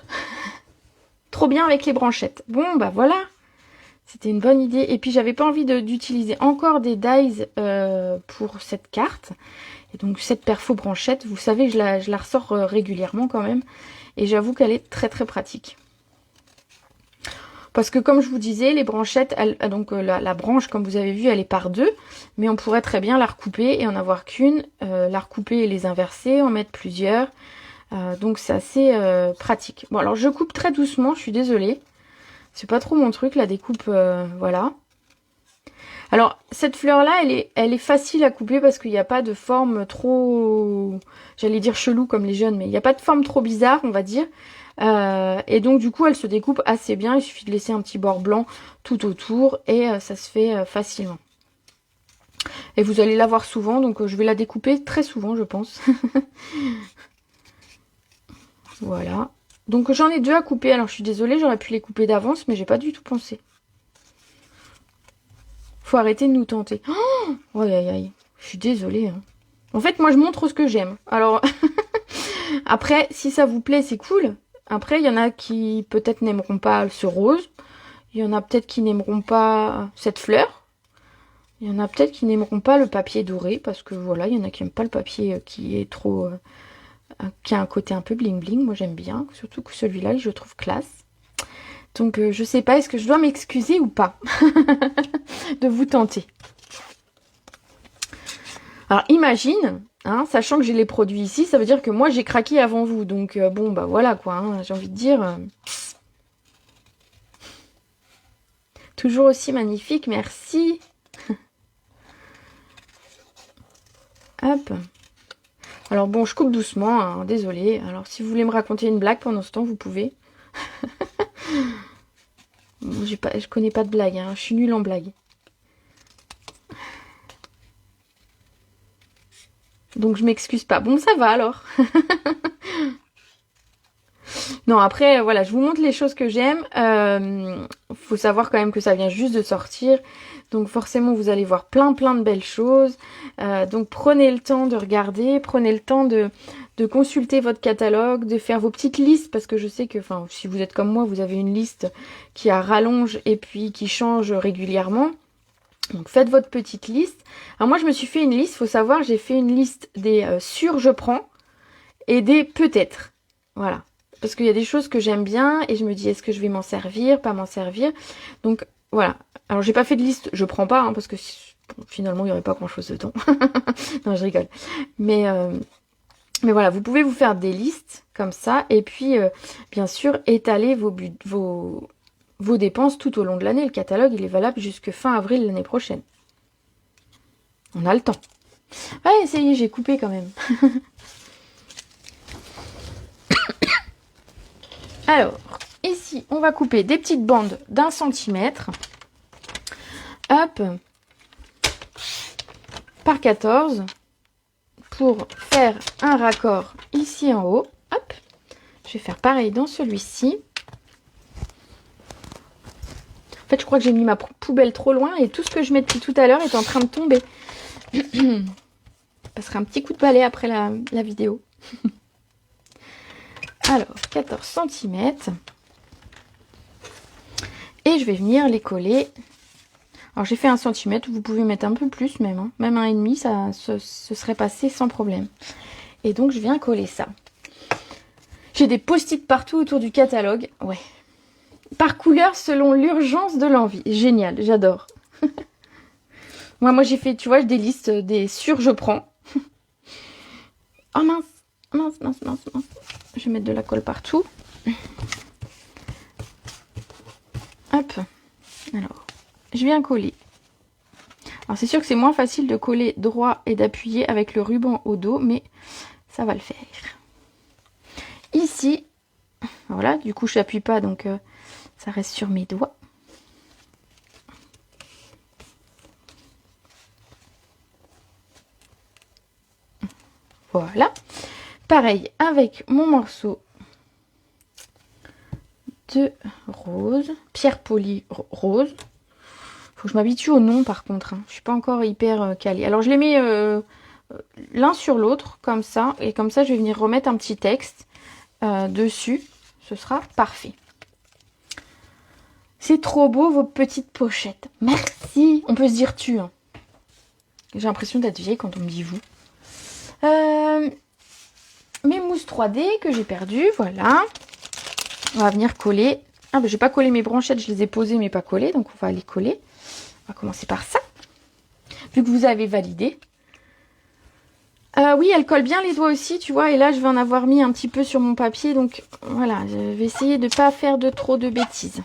Trop bien avec les branchettes. Bon, bah voilà. C'était une bonne idée. Et puis, j'avais pas envie d'utiliser encore des dies pour cette carte. Et donc, cette perfo branchette, vous savez, je la ressors régulièrement quand même. Et j'avoue qu'elle est très très pratique. Parce que comme je vous disais, les branchettes, donc la branche, comme vous avez vu, elle est par deux. Mais on pourrait très bien la recouper et en avoir qu'une. La recouper et les inverser, en mettre plusieurs. Donc c'est assez pratique. Bon, alors je coupe très doucement, je suis désolée. C'est pas trop mon truc, la découpe, voilà. Alors, cette fleur-là, elle est facile à couper parce qu'il n'y a pas de forme trop, j'allais dire chelou comme les jeunes, mais il n'y a pas de forme trop bizarre, on va dire. Et donc, du coup, elle se découpe assez bien. Il suffit de laisser un petit bord blanc tout autour et ça se fait facilement. Et vous allez la voir souvent, donc je vais la découper très souvent, je pense. Voilà. Donc, j'en ai deux à couper. Alors, je suis désolée, j'aurais pu les couper d'avance, mais j'ai pas du tout pensé. Faut arrêter de nous tenter. Oh, aïe, aïe, aïe. Je suis désolée. Hein. En fait, moi, je montre ce que j'aime. Alors, après, si ça vous plaît, c'est cool. Après, il y en a qui peut-être n'aimeront pas ce rose. Il y en a peut-être qui n'aimeront pas cette fleur. Il y en a peut-être qui n'aimeront pas le papier doré. Parce que voilà, il y en a qui n'aiment pas le papier qui est trop... qui a un côté un peu bling bling. Moi, j'aime bien. Surtout que celui-là, je le trouve classe. Donc, je sais pas, est-ce que je dois m'excuser ou pas de vous tenter. Alors, imagine, hein, sachant que j'ai les produits ici, ça veut dire que moi, j'ai craqué avant vous. Donc, bon, bah voilà, quoi, hein, j'ai envie de dire. Toujours aussi magnifique, merci. Hop. Alors, bon, je coupe doucement, hein, désolée. Alors, si vous voulez me raconter une blague pendant ce temps, vous pouvez. Bon, je connais pas de blague, hein, je suis nulle en blague. Donc je m'excuse pas. Bon, ça va alors. Non, après, voilà, je vous montre les choses que j'aime. Faut savoir quand même que ça vient juste de sortir. Donc forcément, vous allez voir plein de belles choses. Donc prenez le temps de regarder, prenez le temps de consulter votre catalogue, de faire vos petites listes. Parce que je sais que, enfin, si vous êtes comme moi, vous avez une liste qui a rallonge et puis qui change régulièrement. Donc faites votre petite liste. Alors moi je me suis fait une liste, faut savoir, j'ai fait une liste des sûrs je prends et des peut-être. Voilà. Parce qu'il y a des choses que j'aime bien et je me dis est-ce que je vais m'en servir, pas m'en servir. Donc voilà. Alors j'ai pas fait de liste, je prends pas, hein, parce que finalement il n'y aurait pas grand chose dedans. Non, je rigole. Mais voilà, vous pouvez vous faire des listes comme ça et puis bien sûr étaler vos dépenses tout au long de l'année. Le catalogue, il est valable jusque fin avril l'année prochaine. On a le temps. Ouais, ça y est, j'ai coupé quand même. Alors, ici, on va couper des petites bandes d'1 centimètre. Hop. Par 14. Pour faire un raccord ici en haut. Hop. Je vais faire pareil dans celui-ci. En fait, je crois que j'ai mis ma poubelle trop loin et tout ce que je mets depuis tout à l'heure est en train de tomber. Je passerai un petit coup de balai après la vidéo. Alors, 14 cm. Et je vais venir les coller. Alors, j'ai fait 1 cm. Vous pouvez mettre un peu plus même. Hein. Même 1,5, ça se serait passé sans problème. Et donc, je viens coller ça. J'ai des post-it partout autour du catalogue. Ouais. Par couleur selon l'urgence de l'envie. Génial, j'adore. Moi j'ai fait, tu vois, des listes des sûrs je prends. Oh mince. Je vais mettre de la colle partout. Hop. Alors, je viens coller. Alors c'est sûr que c'est moins facile de coller droit et d'appuyer avec le ruban au dos, mais ça va le faire. Ici, voilà, du coup je n'appuie pas, donc ça reste sur mes doigts. Voilà. Pareil avec mon morceau de rose, pierre polie rose. Faut que je m'habitue au nom par contre. Hein. Je suis pas encore hyper calée. Alors je les mets l'un sur l'autre, comme ça. Et comme ça, je vais venir remettre un petit texte dessus. Ce sera parfait. C'est trop beau, vos petites pochettes. Merci. On peut se dire tu. Hein. J'ai l'impression d'être vieille quand on me dit vous. Mes mousses 3D que j'ai perdues, voilà. On va venir coller. Ah ben j'ai pas collé mes branchettes, je les ai posées mais pas collées, donc on va les coller. On va commencer par ça. Vu que vous avez validé. Oui, elle colle bien les doigts aussi, tu vois. Et là, je vais en avoir mis un petit peu sur mon papier. Donc voilà, je vais essayer de ne pas faire trop de bêtises.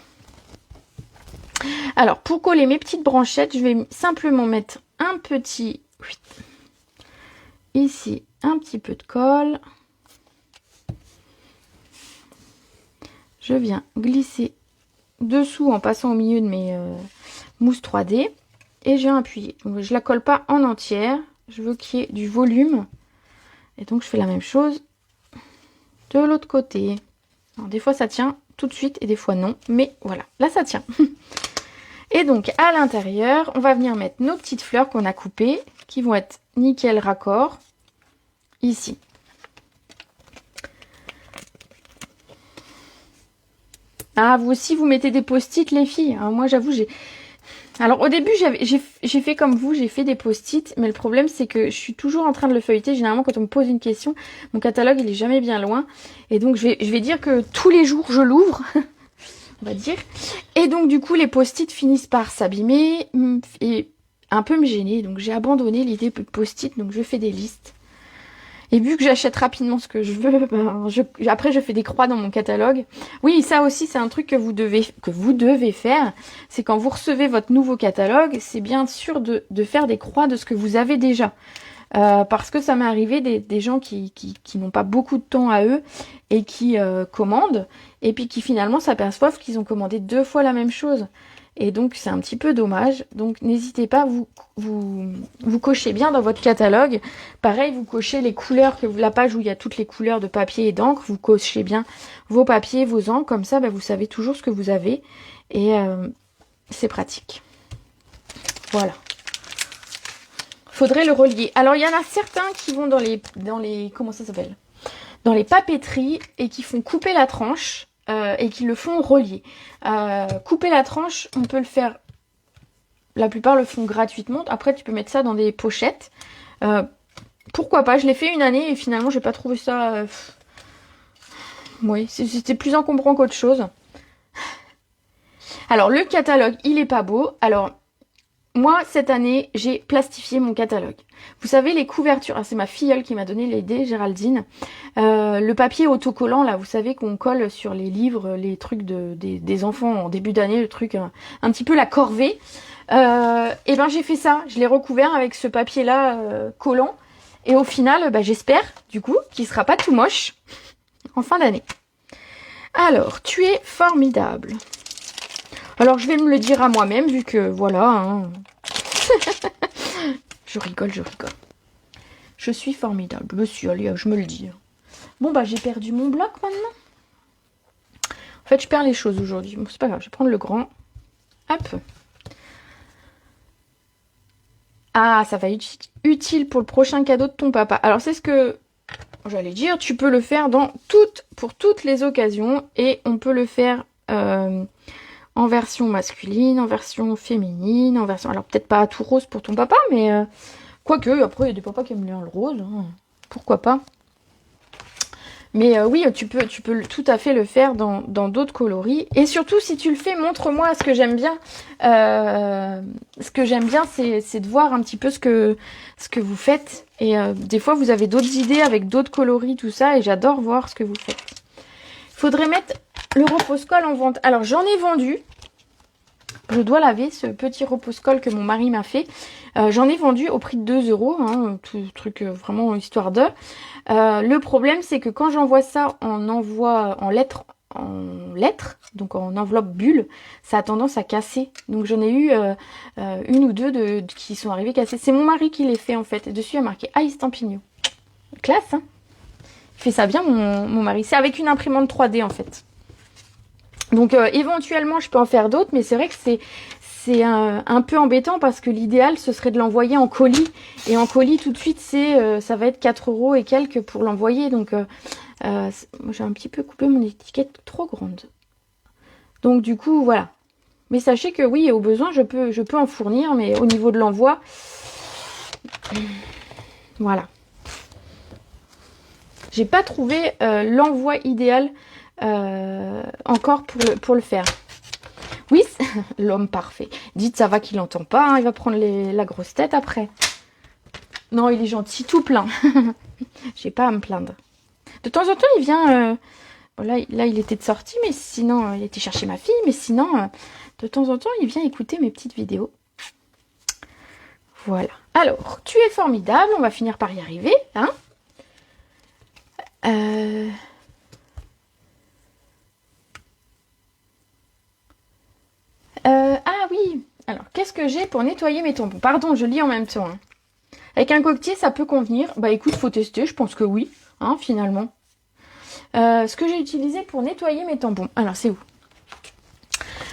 Alors, pour coller mes petites branchettes, je vais simplement mettre un petit... Ici, un petit peu de colle. Je viens glisser dessous en passant au milieu de mes mousses 3D. Et je viens appuyer. Donc, je ne la colle pas en entière. Je veux qu'il y ait du volume. Et donc, je fais la même chose de l'autre côté. Alors, des fois, ça tient tout de suite et des fois, non. Mais voilà, là, ça tient. Et donc, à l'intérieur, on va venir mettre nos petites fleurs qu'on a coupées, qui vont être nickel raccord, ici. Ah, vous aussi, vous mettez des post-it, les filles. Alors, moi, j'avoue, j'ai... Alors, au début, j'ai fait comme vous, j'ai fait des post-it, mais le problème, c'est que je suis toujours en train de le feuilleter. Généralement, quand on me pose une question, mon catalogue, il est jamais bien loin. Et donc, je vais dire que tous les jours, je l'ouvre, on va dire. Et donc, du coup, les post-it finissent par s'abîmer et un peu me gêner. Donc, j'ai abandonné l'idée de post-it, donc je fais des listes. Et vu que j'achète rapidement ce que je veux, ben, après je fais des croix dans mon catalogue. Oui, ça aussi c'est un truc que vous devez faire. C'est quand vous recevez votre nouveau catalogue, c'est bien sûr de faire des croix de ce que vous avez déjà. Parce que ça m'est arrivé des gens qui n'ont pas beaucoup de temps à eux et qui commandent et puis qui finalement s'aperçoivent qu'ils ont commandé 2 fois la même chose. Et donc c'est un petit peu dommage. Donc n'hésitez pas, vous cochez bien dans votre catalogue. Pareil, vous cochez les couleurs, la page où il y a toutes les couleurs de papier et d'encre. Vous cochez bien vos papiers, vos encres. Comme ça, vous savez toujours ce que vous avez. Et c'est pratique. Voilà. Faudrait le relier. Alors il y en a certains qui vont dans les comment ça s'appelle, dans les papeteries et qui font couper la tranche. Et qui le font relier. Couper la tranche, on peut le faire, la plupart le font gratuitement. Après, tu peux mettre ça dans des pochettes. Pourquoi pas, je l'ai fait une année et finalement, j'ai pas trouvé ça... Oui, c'était plus encombrant qu'autre chose. Alors, le catalogue, il est pas beau. Alors, moi, cette année, j'ai plastifié mon catalogue. Vous savez, les couvertures, c'est ma filleule qui m'a donné l'idée, Géraldine. Le papier autocollant, là, vous savez qu'on colle sur les livres, les trucs des enfants en début d'année, le truc un petit peu la corvée. Et ben j'ai fait ça, je l'ai recouvert avec ce papier-là collant. Et au final, j'espère, du coup, qu'il sera pas tout moche en fin d'année. Alors, tu es formidable. Alors, je vais me le dire à moi-même, vu que, voilà, hein. Je rigole. Je suis formidable. Monsieur, allez, je me le dis. Bon, j'ai perdu mon bloc maintenant. En fait, je perds les choses aujourd'hui. Bon, c'est pas grave, je vais prendre le grand. Hop. Ah, ça va être utile pour le prochain cadeau de ton papa. Alors, c'est ce que j'allais dire. Tu peux le faire pour toutes les occasions. Et on peut le faire... en version masculine, en version féminine, en version... Alors peut-être pas tout rose pour ton papa, mais quoique, après il y a des papas qui aiment bien le rose, hein. Pourquoi pas. Mais oui, tu peux tout à fait le faire dans d'autres coloris. Et surtout, si tu le fais, montre-moi ce que j'aime bien. Ce que j'aime bien, c'est de voir un petit peu ce que vous faites. Et des fois, vous avez d'autres idées avec d'autres coloris, tout ça, et j'adore voir ce que vous faites. Il faudrait mettre... le repose-colle en vente. Alors, j'en ai vendu. Je dois laver ce petit repose-colle que mon mari m'a fait. J'en ai vendu au prix de 2 €. Hein, tout truc vraiment histoire de. Le problème, c'est que quand j'envoie ça en lettres, donc en enveloppe bulle, ça a tendance à casser. Donc, j'en ai eu une ou deux qui sont arrivées cassées. C'est mon mari qui les fait, en fait. Et dessus, il y a marqué Aïe Stampigno. Classe, hein. Il fait ça bien, mon mari. C'est avec une imprimante 3D, en fait. Donc éventuellement je peux en faire d'autres, mais c'est vrai que c'est un peu embêtant parce que l'idéal, ce serait de l'envoyer en colis. Et en colis, tout de suite, ça va être 4 € et quelques pour l'envoyer. Donc, moi, j'ai un petit peu coupé mon étiquette trop grande. Donc, du coup, voilà. Mais sachez que oui, au besoin, je peux en fournir. Mais au niveau de l'envoi, voilà. J'ai pas trouvé l'envoi idéal encore pour le faire. Oui, l'homme parfait. Dites, ça va qu'il n'entend pas, hein, il va prendre la grosse tête après. Non, il est gentil, tout plein. J'ai pas à me plaindre. De temps en temps, il vient... bon, là, il était de sortie, mais sinon, il était chercher ma fille, mais sinon, de temps en temps, il vient écouter mes petites vidéos. Voilà. Alors, tu es formidable, on va finir par y arriver, hein. Ah oui, alors qu'est-ce que j'ai pour nettoyer mes tampons? Pardon, je lis en même temps. Hein. Avec un coquetier, ça peut convenir. Bah écoute, faut tester, je pense que oui, hein, finalement. Ce que j'ai utilisé pour nettoyer mes tampons. Alors c'est où?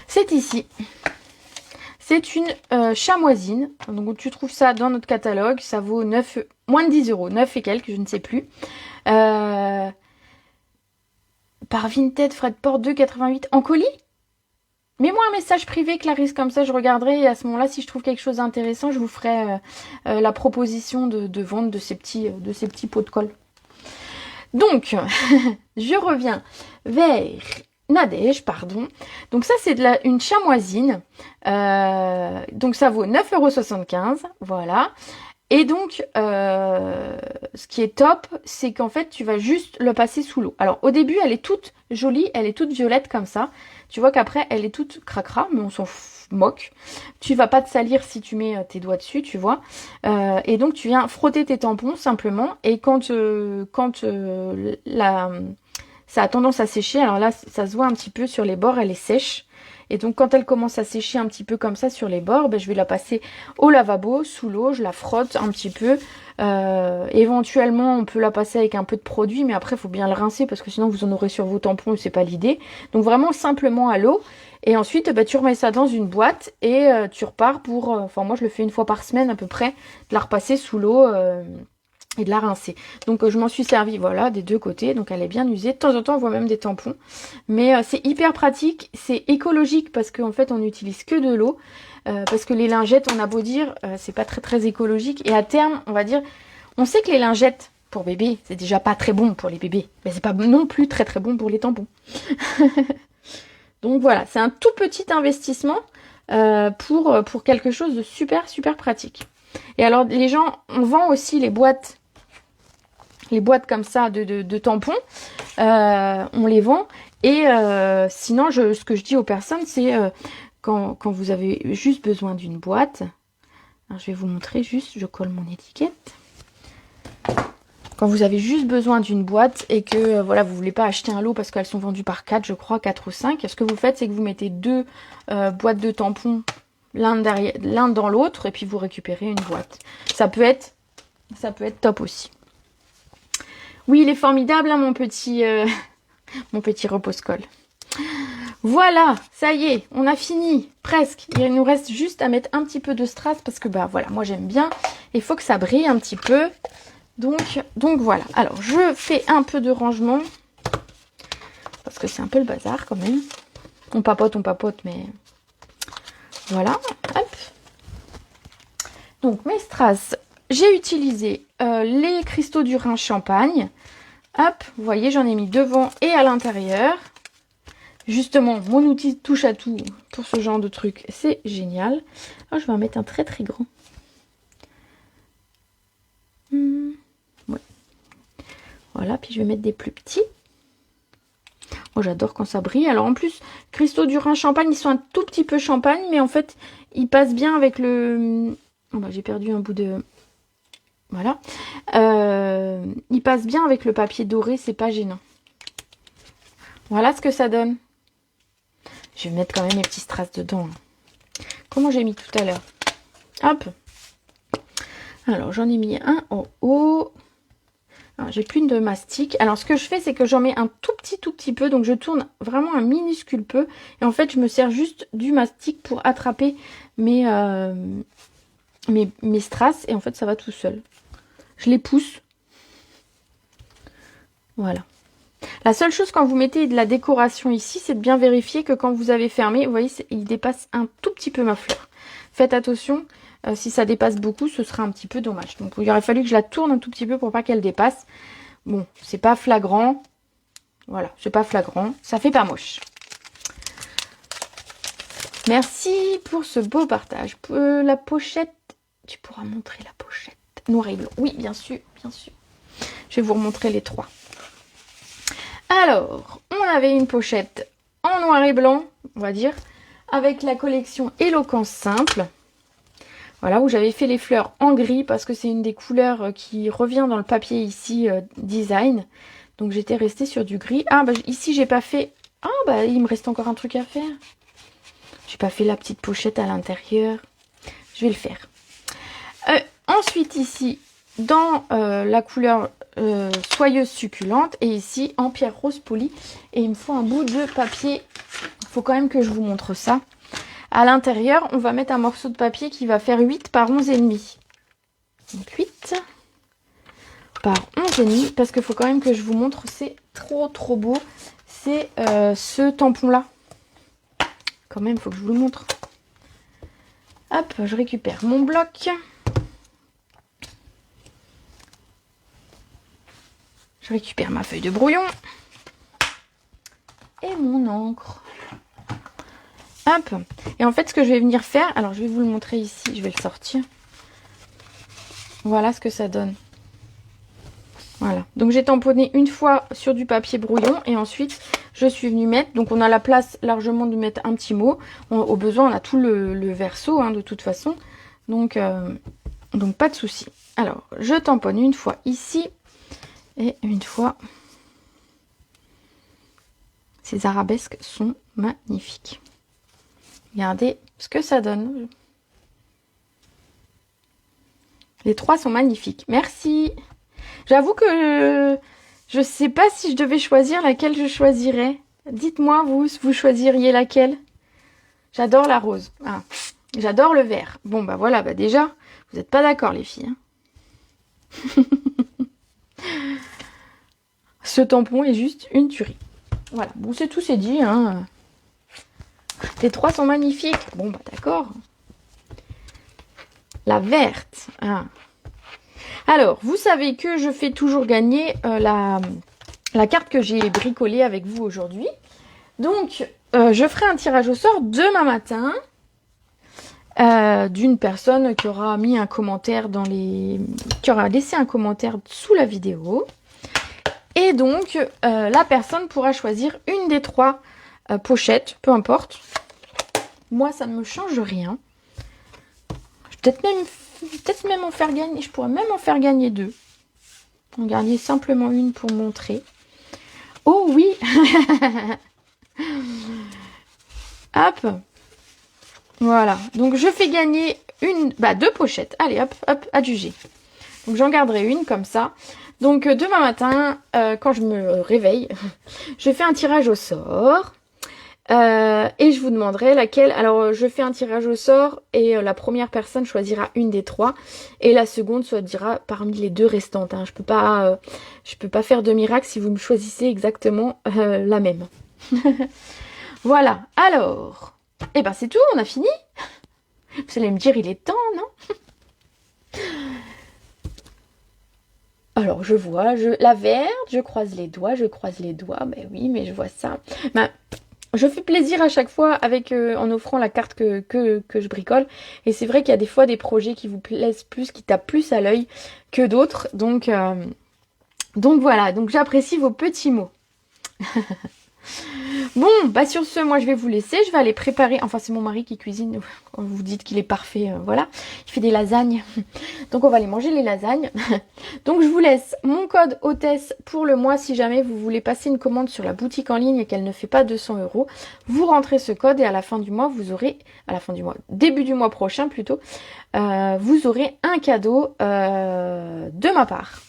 C'est ici. C'est une chamoisine. Donc tu trouves ça dans notre catalogue. Ça vaut moins de 10 €, 9 et quelques, je ne sais plus. Par Vinted, frais de port 2,88 en colis. Mets-moi un message privé, Clarisse, comme ça je regarderai et à ce moment-là, si je trouve quelque chose d'intéressant, je vous ferai la proposition de vente de ces petits pots de colle. Donc, je reviens vers Nadège, pardon. Donc ça, c'est une chamoisine. Donc ça vaut 9,75 €, voilà. Et donc, ce qui est top, c'est qu'en fait, tu vas juste le passer sous l'eau. Alors, au début, elle est toute jolie, elle est toute violette comme ça. Tu vois qu'après, elle est toute cracra, mais on s'en moque. Tu vas pas te salir si tu mets tes doigts dessus, tu vois. Et donc, tu viens frotter tes tampons simplement. Et quand ça a tendance à sécher, alors là, ça se voit un petit peu sur les bords, elle est sèche. Et donc, quand elle commence à sécher un petit peu comme ça sur les bords, ben, je vais la passer au lavabo, sous l'eau, je la frotte un petit peu. Éventuellement, on peut la passer avec un peu de produit, mais après, il faut bien le rincer parce que sinon, vous en aurez sur vos tampons et c'est pas l'idée. Donc, vraiment simplement à l'eau. Et ensuite, ben, tu remets ça dans une boîte et tu repars pour... Enfin, moi, je le fais une fois par semaine à peu près, de la repasser sous l'eau... et de la rincer. Donc je m'en suis servi, voilà, des deux côtés. Donc elle est bien usée. De temps en temps, on voit même des tampons. Mais c'est hyper pratique. C'est écologique parce qu'en fait, on n'utilise que de l'eau. Parce que les lingettes, on a beau dire, c'est pas très très écologique. Et à terme, on va dire, on sait que les lingettes pour bébé, c'est déjà pas très bon pour les bébés. Mais c'est pas non plus très très bon pour les tampons. Donc voilà, c'est un tout petit investissement pour quelque chose de super super pratique. Et alors les gens, on vend aussi les boîtes comme ça de tampons, on les vend. Et sinon, ce que je dis aux personnes, c'est quand vous avez juste besoin d'une boîte, alors je vais vous montrer juste, je colle mon étiquette. Quand vous avez juste besoin d'une boîte et que voilà, vous voulez pas acheter un lot parce qu'elles sont vendues par 4, je crois, 4 ou 5, ce que vous faites, c'est que vous mettez deux boîtes de tampons l'un dans l'autre et puis vous récupérez une boîte. Ça peut être top aussi. Oui, il est formidable, hein, mon petit repose-colle. Voilà, ça y est, on a fini, presque. Il nous reste juste à mettre un petit peu de strass parce que bah voilà, moi j'aime bien. Il faut que ça brille un petit peu. Donc voilà. Alors, je fais un peu de rangement parce que c'est un peu le bazar quand même. On papote, mais voilà. Hop. Donc mes strass, j'ai utilisé les cristaux du Rhin Champagne. Hop, vous voyez, j'en ai mis devant et à l'intérieur. Justement, mon outil touche à tout pour ce genre de truc, c'est génial. Alors, je vais en mettre un très très grand. Ouais. Voilà, puis je vais mettre des plus petits. Oh, j'adore quand ça brille. Alors en plus, cristaux du Rhin Champagne, ils sont un tout petit peu champagne, mais en fait, ils passent bien avec le... Oh, bah, j'ai perdu un bout de... Voilà. Ils passent bien avec le papier doré, c'est pas gênant. Voilà ce que ça donne. Je vais mettre quand même mes petits strass dedans. Comment j'ai mis tout à l'heure. Hop. Alors, j'en ai mis un en haut. J'ai plus de mastic. Alors ce que je fais, c'est que j'en mets un tout petit peu. Donc je tourne vraiment un minuscule peu. Et en fait, je me sers juste du mastic pour attraper mes strass. Et en fait, ça va tout seul. Je les pousse. Voilà. La seule chose quand vous mettez de la décoration ici, c'est de bien vérifier que quand vous avez fermé, vous voyez, il dépasse un tout petit peu ma fleur. Faites attention. Si ça dépasse beaucoup, ce sera un petit peu dommage. Donc il aurait fallu que je la tourne un tout petit peu pour pas qu'elle dépasse. Bon, c'est pas flagrant. Voilà, c'est pas flagrant. Ça fait pas moche. Merci pour ce beau partage. La pochette, tu pourras montrer la pochette. Noir et blanc. Oui, bien sûr, bien sûr. Je vais vous remontrer les trois. Alors, on avait une pochette en noir et blanc, on va dire, avec la collection Éloquence Simple. Voilà, où j'avais fait les fleurs en gris parce que c'est une des couleurs qui revient dans le papier ici, design. Donc j'étais restée sur du gris. Ah, bah ici j'ai pas fait... Ah, bah il me reste encore un truc à faire. J'ai pas fait la petite pochette à l'intérieur. Je vais le faire. Ensuite ici, dans la couleur soyeuse succulente. Et ici, en pierre rose polie. Et il me faut un bout de papier. Il faut quand même que je vous montre ça. À l'intérieur, on va mettre un morceau de papier qui va faire 8 par 11,5. Donc 8 par 11,5. Parce qu'il faut quand même que je vous montre. C'est trop beau. C'est ce tampon-là. Quand même, il faut que je vous le montre. Hop, je récupère mon bloc. Je récupère ma feuille de brouillon. Et mon encre. Hop. Et en fait, ce que je vais venir faire, alors je vais vous le montrer ici, je vais le sortir. Voilà ce que ça donne. Voilà. Donc j'ai tamponné une fois sur du papier brouillon et ensuite je suis venue mettre, donc on a la place largement de mettre un petit mot. Au besoin, on a tout le verso de toute façon. Donc pas de souci. Alors, je tamponne une fois ici et une fois. Ces arabesques sont magnifiques. Regardez ce que ça donne. Les trois sont magnifiques. Merci. J'avoue que je ne sais pas si je devais choisir laquelle je choisirais. Dites-moi, vous choisiriez laquelle? J'adore la rose. Ah, j'adore le vert. Bon, bah voilà, bah déjà, vous n'êtes pas d'accord les filles. Ce tampon est juste une tuerie. Voilà, bon, c'est tout, c'est dit. Les trois sont magnifiques. Bon, bah d'accord. La verte. Ah. Alors, vous savez que je fais toujours gagner la carte que j'ai bricolée avec vous aujourd'hui. Donc, je ferai un tirage au sort demain matin d'une personne qui aura mis un commentaire qui aura laissé un commentaire sous la vidéo. Et donc, la personne pourra choisir une des trois pochettes, peu importe. Moi, ça ne me change rien. Je vais peut-être même en faire gagner. Je pourrais même en faire gagner deux. En garder simplement une pour montrer. Oh oui. Hop. Voilà. Donc je fais gagner deux pochettes. Allez, hop, adjugé. Donc j'en garderai une comme ça. Donc demain matin, quand je me réveille, je fais un tirage au sort. Et je vous demanderai laquelle. Alors je fais un tirage au sort et la première personne choisira une des trois et la seconde choisira parmi les deux restantes. Je peux pas faire de miracle si vous me choisissez exactement la même. Voilà. Alors, et ben c'est tout, on a fini. Vous allez me dire il est temps, non? Alors je vois, la verte, je croise les doigts. Ben oui, mais je vois ça. Je fais plaisir à chaque fois en offrant la carte que je bricole. Et c'est vrai qu'il y a des fois des projets qui vous plaisent plus, qui tapent plus à l'œil que d'autres. Donc voilà, donc j'apprécie vos petits mots. Bon, bah sur ce, moi je vais vous laisser. Je vais aller préparer. Enfin, c'est mon mari qui cuisine. Quand vous dites qu'il est parfait, voilà. Il fait des lasagnes. Donc on va aller manger les lasagnes. Donc je vous laisse mon code hôtesse pour le mois. Si jamais vous voulez passer une commande sur la boutique en ligne et qu'elle ne fait pas 200 €, vous rentrez ce code et à la fin du mois, vous aurez, début du mois prochain plutôt, vous aurez un cadeau de ma part.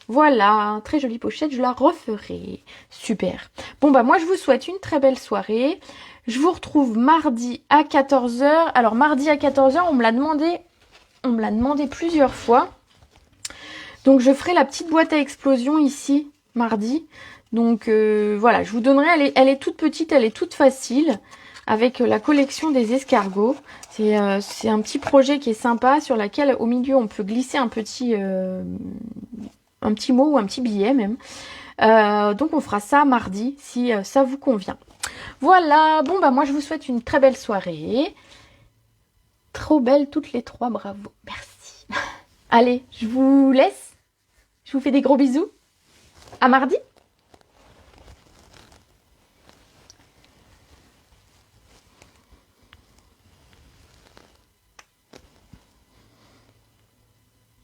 Voilà, très jolie pochette, je la referai. Super. Bon bah moi je vous souhaite une très belle soirée. Je vous retrouve mardi à 14 h. Alors mardi à 14 h, on me l'a demandé plusieurs fois. Donc je ferai la petite boîte à explosion ici, mardi. Donc voilà, je vous donnerai, elle est toute petite, elle est toute facile, avec la collection des escargots. C'est un petit projet qui est sympa, sur laquelle au milieu on peut glisser un petit mot ou un petit billet même. Donc on fera ça mardi, si ça vous convient. Voilà, bon bah moi je vous souhaite une très belle soirée. Trop belles toutes les trois, bravo, merci. Allez, je vous laisse. Je vous fais des gros bisous. À mardi.